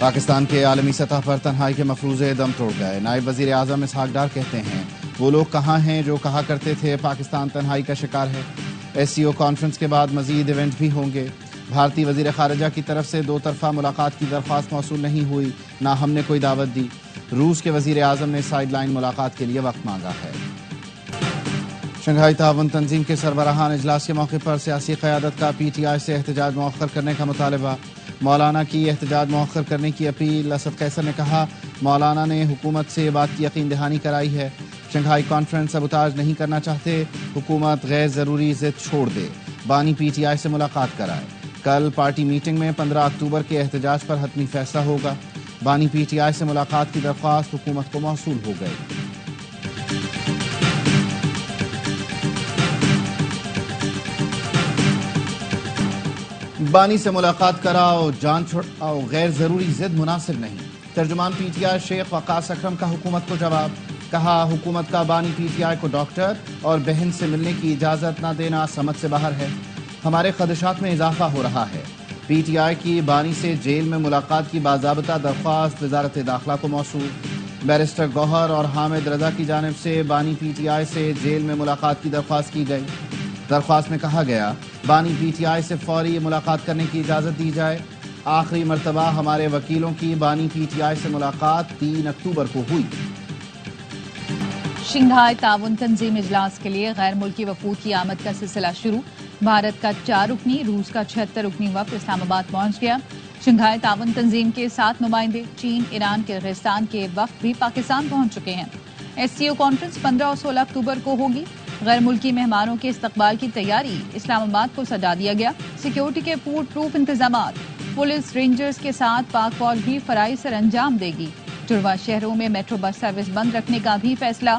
پاکستان کے عالمی سطح پر تنہائی کے مفروضے دم توڑ گئے۔ نائب وزیر اعظم اسحاق ڈار کہتے ہیں وہ لوگ کہاں ہیں جو کہا کرتے تھے پاکستان تنہائی کا شکار ہے۔ ایس سی او کانفرنس کے بعد مزید ایونٹ بھی ہوں گے۔ بھارتی وزیر خارجہ کی طرف سے دو طرفہ ملاقات کی درخواست موصول نہیں ہوئی، نہ ہم نے کوئی دعوت دی۔ روس کے وزیر اعظم نے سائیڈ لائن ملاقات کے لیے وقت مانگا ہے۔ شنگھائی تعاون تنظیم کے سربراہان اجلاس کے موقع پر سیاسی قیادت کا پی ٹی آئی سے احتجاج مؤخر کرنے کا مطالبہ۔ مولانا کی احتجاج مؤخر کرنے کی اپیل۔ اسد قیصر نے کہا مولانا نے حکومت سے بات کی یقین دہانی کرائی ہے۔ شنگھائی کانفرنس سبوتاژ نہیں کرنا چاہتے، حکومت غیر ضروری ضد چھوڑ دے، بانی پی ٹی آئی سے ملاقات کرائے۔ کل پارٹی میٹنگ میں 15 اکتوبر کے احتجاج پر حتمی فیصلہ ہوگا۔ بانی پی ٹی آئی سے ملاقات کی درخواست حکومت کو موصول ہو گئی۔ بانی سے ملاقات کراؤ، جان چھڑاؤ، غیر ضروری ضد مناسب نہیں۔ ترجمان پی ٹی آئی شیخ وقاص اکرم کا حکومت کو جواب۔ کہا حکومت کا بانی پی ٹی آئی کو ڈاکٹر اور بہن سے ملنے کی اجازت نہ دینا سمجھ سے باہر ہے۔ ہمارے خدشات میں اضافہ ہو رہا ہے۔ پی ٹی آئی کی بانی سے جیل میں ملاقات کی باضابطہ درخواست وزارت داخلہ کو موصول۔ بیرسٹر گوہر اور حامد رضا کی جانب سے بانی پی ٹی آئی سے جیل میں ملاقات کی درخواست کی گئی۔ درخواست میں کہا گیا بانی پی ٹی آئی سے فوری ملاقات کرنے کی اجازت دی جائے۔ آخری مرتبہ ہمارے وکیلوں کی بانی پی ٹی آئی سے ملاقات 3 اکتوبر کو ہوئی۔ شنگھائی تعاون تنظیم اجلاس کے لیے غیر ملکی وفود کی آمد کا سلسلہ شروع۔ بھارت کا 4 رکنی، روس کا 76 رکنی وفد اسلام آباد پہنچ گیا۔ شنگھائی تعاون تنظیم کے 7 نمائندے چین، ایران، کرغزستان کے وفد بھی پاکستان پہنچ چکے ہیں۔ ایس سی او کانفرنس 15 اور 16 اکتوبر کو ہوگی۔ غیر ملکی مہمانوں کے استقبال کی تیاری اسلام آباد کو سجا دیا گیا۔ سیکیورٹی کے فول پروف انتظامات۔ پولیس رینجرز کے ساتھ پاک فوج بھی فرائض سر انجام دے گی۔ جڑواں شہروں میں میٹرو بس سروس بند رکھنے کا بھی فیصلہ۔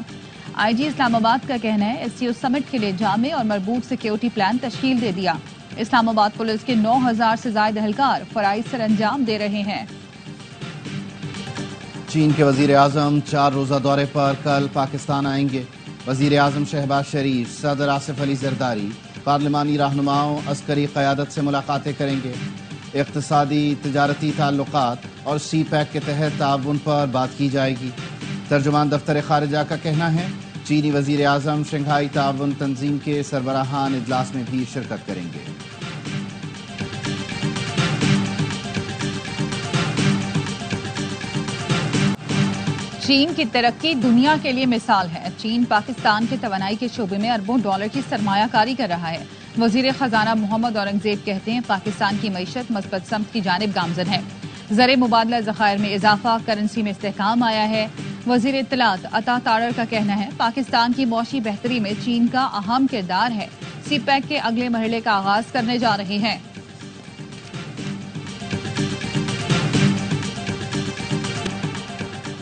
آئی جی اسلام آباد کا کہنا ہے ایس سی او سمٹ کے لیے جامع اور مربوط سیکیورٹی پلان تشکیل دے دیا۔ اسلام آباد پولیس کے 9000 سے زائد اہلکار فرائض سر انجام دے رہے ہیں۔ چین کے وزیر اعظم 4 روزہ دورے پر کل پاکستان آئیں گے۔ وزیر اعظم شہباز شریف، صدر آصف علی زرداری، پارلیمانی رہنماؤں، عسکری قیادت سے ملاقاتیں کریں گے۔ اقتصادی تجارتی تعلقات اور سی پیک کے تحت تعاون پر بات کی جائے گی۔ ترجمان دفتر خارجہ کا کہنا ہے چینی وزیر اعظم شنگھائی تعاون تنظیم کے سربراہان اجلاس میں بھی شرکت کریں گے۔ چین کی ترقی دنیا کے لیے مثال ہے۔ چین پاکستان کے توانائی کے شعبے میں اربوں ڈالر کی سرمایہ کاری کر رہا ہے۔ وزیر خزانہ محمد اورنگزیب کہتے ہیں پاکستان کی معیشت مثبت سمت کی جانب گامزن ہے۔ زر مبادلہ ذخائر میں اضافہ، کرنسی میں استحکام آیا ہے۔ وزیر اطلاعات عطا تارڑ کا کہنا ہے پاکستان کی معاشی بہتری میں چین کا اہم کردار ہے۔ سی پیک کے اگلے مرحلے کا آغاز کرنے جا رہے ہیں۔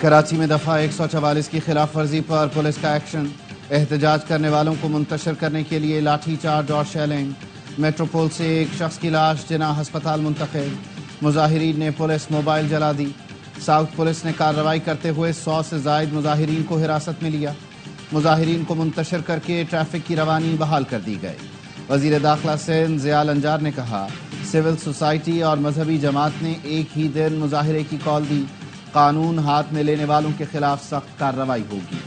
کراچی میں دفعہ 144 کی خلاف ورزی پر پولیس کا ایکشن۔ احتجاج کرنے والوں کو منتشر کرنے کے لیے لاٹھی چارج اور شیلنگ۔ میٹروپول سے ایک شخص کی لاش جناح ہسپتال منتقل۔ مظاہرین نے پولیس موبائل جلا دی۔ ساؤتھ پولیس نے کارروائی کرتے ہوئے 100 سے زائد مظاہرین کو حراست میں لیا۔ مظاہرین کو منتشر کر کے ٹریفک کی روانی بحال کر دی گئی۔ وزیر داخلہ سندھ ضیاء الانجار نے کہا سول سوسائٹی اور مذہبی جماعت نے ایک ہی دن مظاہرے کی کال دی، قانون ہاتھ میں لینے والوں کے خلاف سخت کارروائی ہوگی۔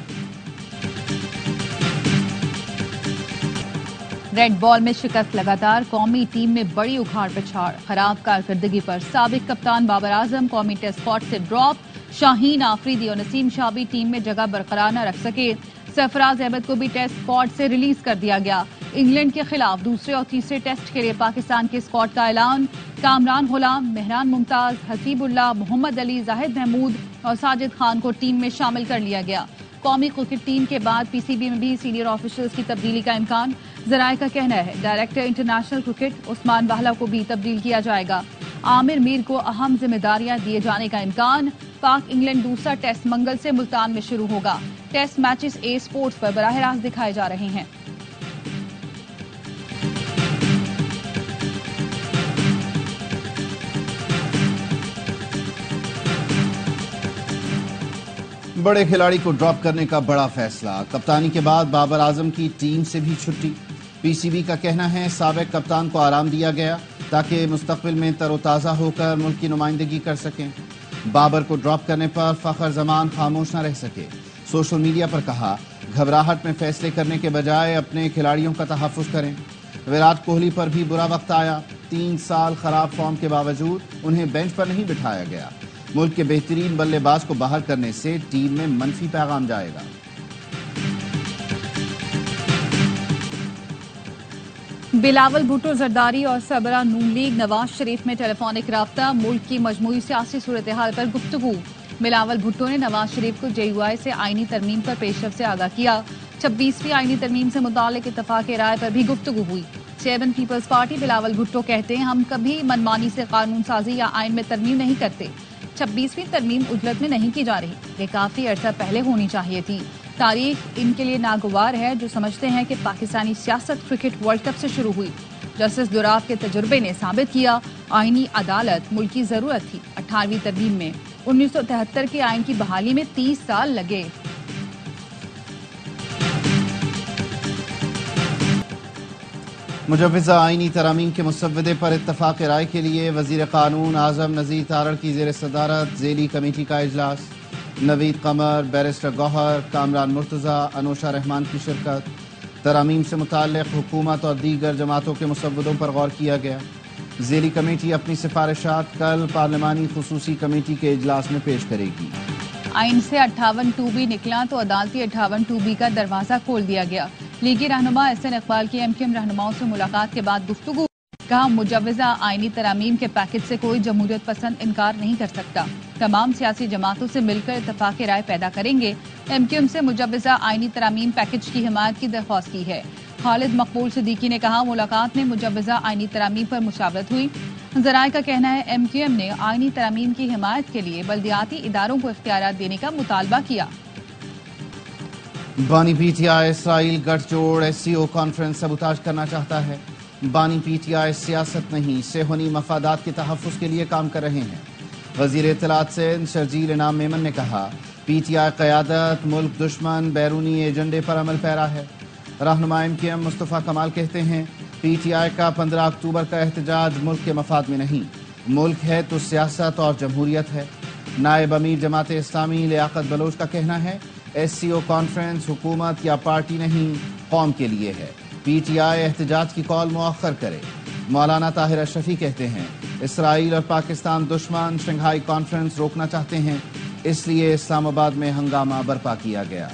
ریڈ بال میں شکست لگاتار، قومی ٹیم میں بڑی اکھاڑ پچھاڑ، خراب کارکردگی پر سابق کپتان بابر اعظم قومی ٹیسٹ اسکواڈ سے ڈراپ۔ شاہین آفریدی اور نسیم شاہ بھی ٹیم میں جگہ برقرار نہ رکھ سکے۔ سرفراز احمد کو بھی ٹیسٹ اسکواڈ سے ریلیز کر دیا گیا۔ انگلینڈ کے خلاف دوسرے اور تیسرے ٹیسٹ کے لیے پاکستان کے اسکواڈ کا اعلان۔ کامران غلام، مہران ممتاز، حسیب اللہ، محمد علی، زاہد محمود اور ساجد خان کو ٹیم میں شامل کر لیا گیا۔ قومی کرکٹ ٹیم کے بعد پی سی بی میں بھی سینئر آفیشلز کی تبدیلی کا امکان۔ ذرائع کا کہنا ہے ڈائریکٹر انٹرنیشنل کرکٹ عثمان واہلا کو بھی تبدیل کیا جائے گا۔ عامر میر کو اہم ذمہ داریاں دیے جانے کا امکان۔ پاک انگلینڈ دوسرا ٹیسٹ منگل سے ملتان میں شروع ہوگا۔ ٹیسٹ میچز اے سپورٹس پر براہ راست دکھائے جا رہے ہیں۔ بڑے کھلاڑی کو ڈراپ کرنے کا بڑا فیصلہ، کپتانی کے بعد بابر اعظم کی ٹیم سے بھی چھٹی۔ پی سی بی کا کہنا ہے سابق کپتان کو آرام دیا گیا تاکہ مستقبل میں تر و تازہ ہو کر ملک کی نمائندگی کر سکیں۔ بابر کو ڈراپ کرنے پر فخر زمان خاموش نہ رہ سکے، سوشل میڈیا پر کہا گھبراہٹ میں فیصلے کرنے کے بجائے اپنے کھلاڑیوں کا تحفظ کریں۔ وراٹ کوہلی پر بھی برا وقت آیا، 3 سال خراب فارم کے باوجود انہیں بینچ پر نہیں بٹھایا گیا۔ ملک کے بہترین بلے باز کو باہر کرنے سے ٹیم میں منفی پیغام جائے گا۔ بلاول بھٹو زرداری اور سربراہ نون لیگ نواز شریف میں ٹیلی فونک رابطہ، ملک کی مجموعی سیاسی صورتحال پر گفتگو۔ بلاول بھٹو نے نواز شریف کو JUI سے آئینی ترمیم پر پیش رفت سے آگاہ کیا۔ 26ویں آئینی ترمیم سے متعلق اتفاق رائے پر بھی گفتگو ہوئی۔ چیئرمین پیپلز پارٹی بلاول بھٹو کہتے ہیں ہم کبھی منمانی سے قانون سازی یا آئین میں ترمیم نہیں کرتے۔ 26ویں ترمیم اجلت میں نہیں کی جا رہی، یہ کافی عرصہ پہلے ہونی چاہیے تھی۔ تاریخ ان کے لیے ناگوار ہے جو سمجھتے ہیں کہ پاکستانی سیاست کرکٹ ورلڈ کپ سے شروع ہوئی۔ جسٹس دوراف کے تجربے نے ثابت کیا آئینی عدالت ملک کی ضرورت تھی۔ 18ویں ترمیم میں 1973 کے آئین کی بحالی میں 30 سال لگے۔ مجوزہ آئینی ترامیم کے مسودے پر اتفاق رائے کے لیے وزیر قانون اعظم نذیر تارڑ کی زیر صدارت ذیلی کمیٹی کا اجلاس۔ نوید قمر، بیرسٹر گوہر، کامران مرتضیٰ، انوشا رحمان کی شرکت۔ ترامیم سے متعلق حکومت اور دیگر جماعتوں کے مسودوں پر غور کیا گیا۔ ذیلی کمیٹی اپنی سفارشات کل پارلیمانی خصوصی کمیٹی کے اجلاس میں پیش کرے گی۔ آئین سے 58(2)B نکلا تو عدالتی 58(2)B کا دروازہ کھول دیا گیا۔ لیگی رہنما احسن اقبال کی MQM رہنماؤں سے ملاقات کے بعد گفتگو، کہا مجوزہ آئینی ترامیم کے پیکج سے کوئی جمہوریت پسند انکار نہیں کر سکتا، تمام سیاسی جماعتوں سے مل کر اتفاق رائے پیدا کریں گے۔ MQM سے مجوزہ آئینی ترامیم پیکج کی حمایت کی درخواست کی ہے۔ خالد مقبول صدیقی نے کہا ملاقات میں مجوزہ آئینی ترامیم پر مشاورت ہوئی۔ ذرائع کا کہنا ہے MQM نے آئینی ترامیم کی حمایت کے لیے بلدیاتی اداروں کو اختیارات دینے کا مطالبہ کیا۔ بانی PTI اسرائیل گٹھ جوڑ SCO کانفرنس سبوتاژ کرنا چاہتا ہے۔ بانی PTI سیاست نہیں، صہیونی مفادات کے تحفظ کے لیے کام کر رہے ہیں۔ وزیر اطلاعات سندھ شرجیل انعام میمن نے کہا PTI قیادت ملک دشمن بیرونی ایجنڈے پر عمل پیرا ہے۔ رہنما MQM مصطفیٰ کمال کہتے ہیں PTI کا 15 اکتوبر کا احتجاج ملک کے مفاد میں نہیں، ملک ہے تو سیاست اور جمہوریت ہے۔ نائب امیر جماعت اسلامی لیاقت بلوچ کا کہنا ہے SCO کانفرنس حکومت یا پارٹی نہیں، قوم کے لیے ہے۔ PTI احتجاج کی کال مؤخر کرے۔ مولانا طاہر اشرفی کہتے ہیں اسرائیل اور پاکستان دشمن شنگھائی کانفرنس روکنا چاہتے ہیں، اس لیے اسلام آباد میں ہنگامہ برپا کیا گیا۔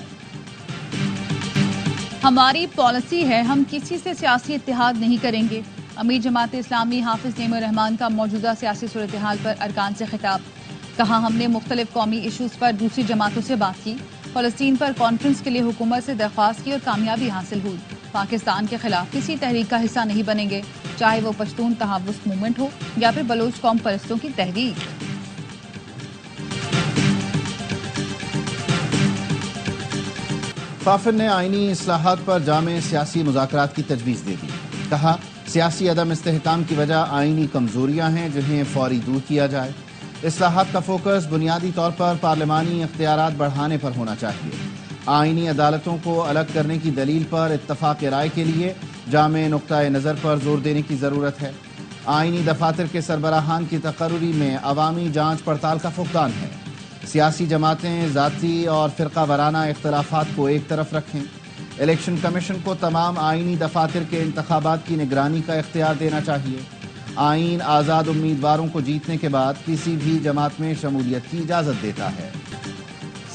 ہماری پالیسی ہے ہم کسی سے سیاسی اتحاد نہیں کریں گے۔ امیر جماعت اسلامی حافظ نعیم الرحمان کا موجودہ سیاسی صورتحال پر ارکان سے خطاب، کہا ہم نے مختلف قومی ایشوز پر دوسری جماعتوں سے بات کی، فلسطین پر کانفرنس کے لیے حکومت سے درخواست کی اور کامیابی حاصل ہوئی۔ پاکستان کے خلاف کسی تحریک کا حصہ نہیں بنیں گے، چاہے وہ پشتون تحفظ موومنٹ ہو یا پھر بلوچ قوم پرستوں کی تحریک۔ فافر نے آئینی اصلاحات پر جامع سیاسی مذاکرات کی تجویز دے دی، کہا سیاسی عدم استحکام کی وجہ آئینی کمزوریاں ہیں جنہیں فوری دور کیا جائے۔ اصلاحات کا فوکس بنیادی طور پر پارلیمانی اختیارات بڑھانے پر ہونا چاہیے۔ آئینی عدالتوں کو الگ کرنے کی دلیل پر اتفاق رائے کے لیے جامع نقطۂ نظر پر زور دینے کی ضرورت ہے۔ آئینی دفاتر کے سربراہان کی تقرری میں عوامی جانچ پڑتال کا فقدان ہے۔ سیاسی جماعتیں ذاتی اور فرقہ وارانہ اختلافات کو ایک طرف رکھیں۔ الیکشن کمیشن کو تمام آئینی دفاتر کے انتخابات کی نگرانی کا اختیار دینا چاہیے۔ آئین آزاد امیدواروں کو جیتنے کے بعد کسی بھی جماعت میں شمولیت کی اجازت دیتا ہے۔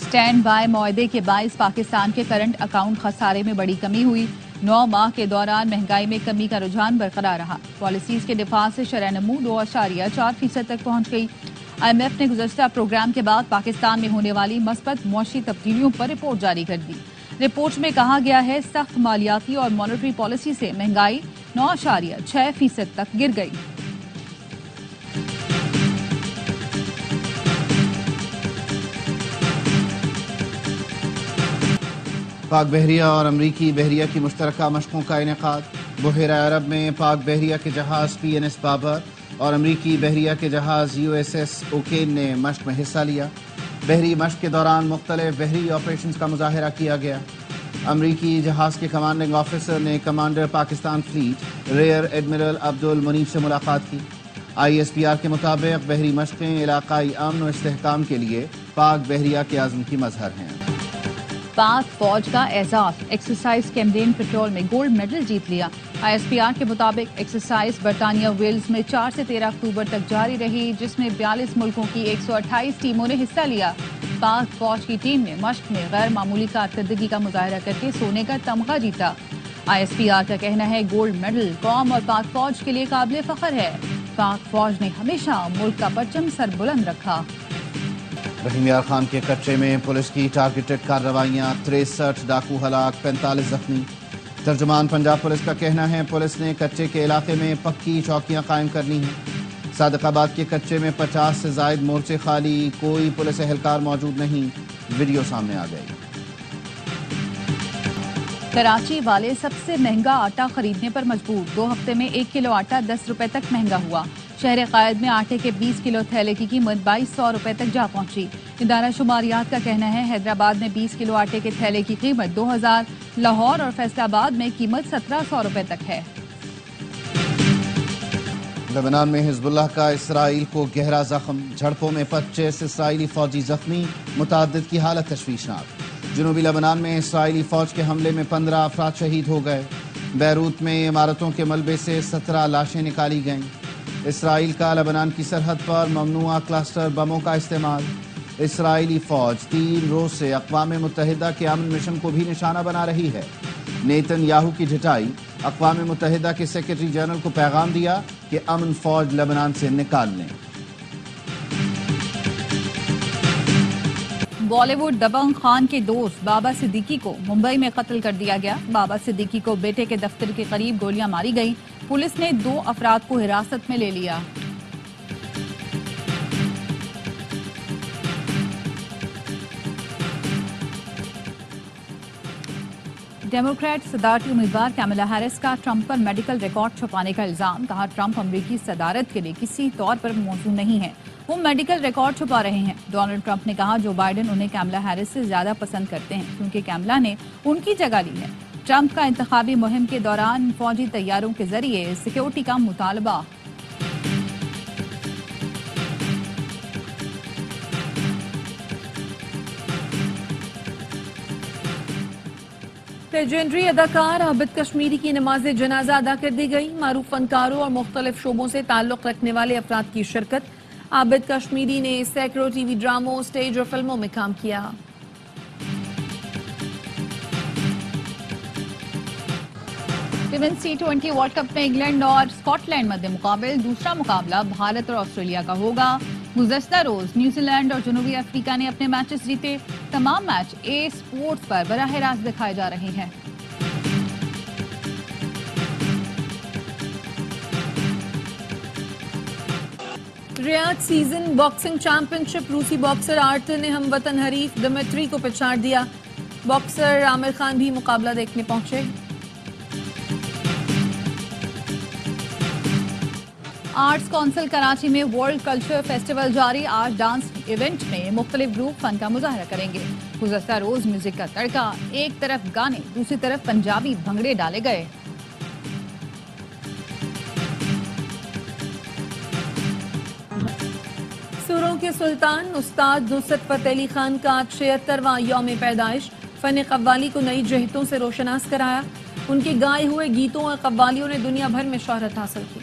سٹینڈ بائی معاہدے کے باعث پاکستان کے کرنٹ اکاؤنٹ خسارے میں بڑی کمی ہوئی۔ 9 ماہ کے دوران مہنگائی میں کمی کا رجحان برقرار رہا۔ پالیسیز کے دفاع سے شرح نمو 2.4% تک پہنچ گئی۔ IMF نے گزشتہ پروگرام کے بعد پاکستان میں ہونے والی مثبت معاشی تبدیلیوں پر رپورٹ جاری کر دی۔ رپورٹ میں کہا گیا ہے سخت مالیاتی اور مانیٹری پالیسی سے مہنگائی 9.6% تک گر گئی۔ پاک بحریہ اور امریکی بحریہ کی مشترکہ مشقوں کا انعقاد۔ بحیرہ عرب میں پاک بحریہ کے جہاز PNS بابر اور امریکی بحریہ کے جہاز USS اوکین نے مشق میں حصہ لیا۔ بحری مشق کے دوران مختلف بحری آپریشنز کا مظاہرہ کیا گیا۔ امریکی جہاز کے کمانڈنگ آفیسر نے commander Pakistan fleet rear admiral Abdul Muneeb سے ملاقات کی۔ ISPR کے مطابق بحری مشقیں علاقائی امن و استحکام کے لیے پاک بحریہ کے عزم کی مظہر ہیں۔ پاک فوج کا اعزاز، ایکسرسائز کیمرین پیٹرول میں گولڈ میڈل جیت لیا۔ ISPR کے مطابق ایکسرسائز برطانیہ ویلز میں 4 سے 13 اکتوبر تک جاری رہی، جس میں 42 ملکوں کی 128 ٹیموں نے حصہ لیا۔ پاک فوج کی ٹیم نے مشق میں غیر معمولی کارکردگی کا مظاہرہ کر کے سونے کا تمغہ جیتا۔ ISPR کا کہنا ہے گولڈ میڈل قوم اور پاک فوج کے لیے قابل فخر ہے۔ پاک فوج نے ہمیشہ ملک کا پرچم سر بلند رکھا۔ رحیم یار خان کے کچے میں پولیس کی ٹارگیٹڈ کارروائیاں، 63 ڈاکو ہلاک، 45 زخمی۔ ترجمان پنجاب پولیس کا کہنا ہے پولیس نے کچے کے علاقے میں پکی چوکیاں قائم کرنی ہیں۔ صادق آباد کے کچے میں 50 سے زائد مورچے خالی، کوئی پولیس اہلکار موجود نہیں، ویڈیو سامنے آ گئی۔ کراچی والے سب سے مہنگا آٹا خریدنے پر مجبور، 2 ہفتے میں 1 کلو آٹا 10 روپے تک مہنگا ہوا۔ شہر قائد میں آٹے کے 20 کلو تھیلے کی قیمت 2200 روپے تک جا پہنچی۔ ادارہ شماریات کا کہنا ہے حیدرآباد میں 20 کلو آٹے کے تھیلے کی قیمت 2000، لاہور اور فیصل آباد میں قیمت 1700 روپے تک ہے۔ لبنان میں حزب اللہ کا اسرائیل کو گہرا زخم، جھڑپوں میں 25 اسرائیلی فوجی زخمی، متعدد کی حالت تشویشناک۔ جنوبی لبنان میں اسرائیلی فوج کے حملے میں 15 افراد شہید ہو گئے۔ بیروت میں عمارتوں کے ملبے سے 17 لاشیں نکالی گئیں۔ اسرائیل کا لبنان کی سرحد پر ممنوعہ کلسٹر بموں کا استعمال۔ اسرائیلی فوج 3 روز سے اقوام متحدہ کے امن مشن کو بھی نشانہ بنا رہی ہے۔ نیتن یاہو کی ڈٹائی، اقوام متحدہ کے سیکرٹری جنرل کو پیغام دیا کہ امن فوج لبنان سے نکال لیں۔ بالی ووڈ دبنگ خان کے دوست بابا صدیقی کو ممبئی میں قتل کر دیا گیا۔ بابا صدیقی کو بیٹے کے دفتر کے قریب گولیاں ماری گئیں۔ پولیس نے 2 افراد کو حراست میں لے لیا۔ ڈیموکریٹ صدارتی امیدوار کیملا ہیرس کا ٹرمپ پر میڈیکل ریکارڈ چھپانے کا الزام، کہا ٹرمپ امریکی صدارت کے لیے کسی طور پر موزوں نہیں ہے، وہ میڈیکل ریکارڈ چھپا رہے ہیں۔ ڈونلڈ ٹرمپ نے کہا جو بائیڈن انہیں کیملا ہیرس سے زیادہ پسند کرتے ہیں کیونکہ کیملا نے ان کی جگہ لی ہے۔ ٹرمپ کا انتخابی مہم کے دوران فوجی طیاروں کے ذریعے سیکیورٹی کا مطالبہ۔ لیجنڈری اداکار عابد کشمیری کی نماز جنازہ ادا کر دی گئی۔ معروف فنکاروں اور مختلف شعبوں سے تعلق رکھنے والے افراد کی شرکت۔ عابد کشمیری نے سینکڑوں ٹی وی ڈراموں، سٹیج اور فلموں میں کام کیا۔ ویمنز T20 ورلڈ کپ میں انگلینڈ اور اسکاٹ لینڈ مد مقابل، دوسرا مقابلہ بھارت اور آسٹریلیا کا ہوگا۔ گزشتہ روز نیوزی لینڈ اور جنوبی افریقہ نے اپنے میچز جیتے۔ تمام میچ اسپورٹس پر براہ راست دکھائے جا رہے ہیں۔ ریاض سیزن باکسنگ چیمپئن شپ، روسی باکسر آرتر نے ہم وطن حریف دمتری کو پچھاڑ دیا۔ باکسر عامر خان بھی مقابلہ دیکھنے پہنچے۔ آرٹس کونسل کراچی میں ورلڈ کلچر فیسٹیول جاری، آج ڈانس ایونٹ میں مختلف گروپ فن کا مظاہرہ کریں گے۔ گزشتہ روز میوزک کا تڑکا، ایک طرف گانے دوسری طرف پنجابی بھنگڑے ڈالے گئے۔ سروں کے سلطان استاد نصرت فتح علی خان کا 76واں یوم پیدائش، فن قوالی کو نئی جہتوں سے روشناس کرایا۔ ان کے گائے ہوئے گیتوں اور قوالیوں نے دنیا بھر میں شہرت حاصل کی۔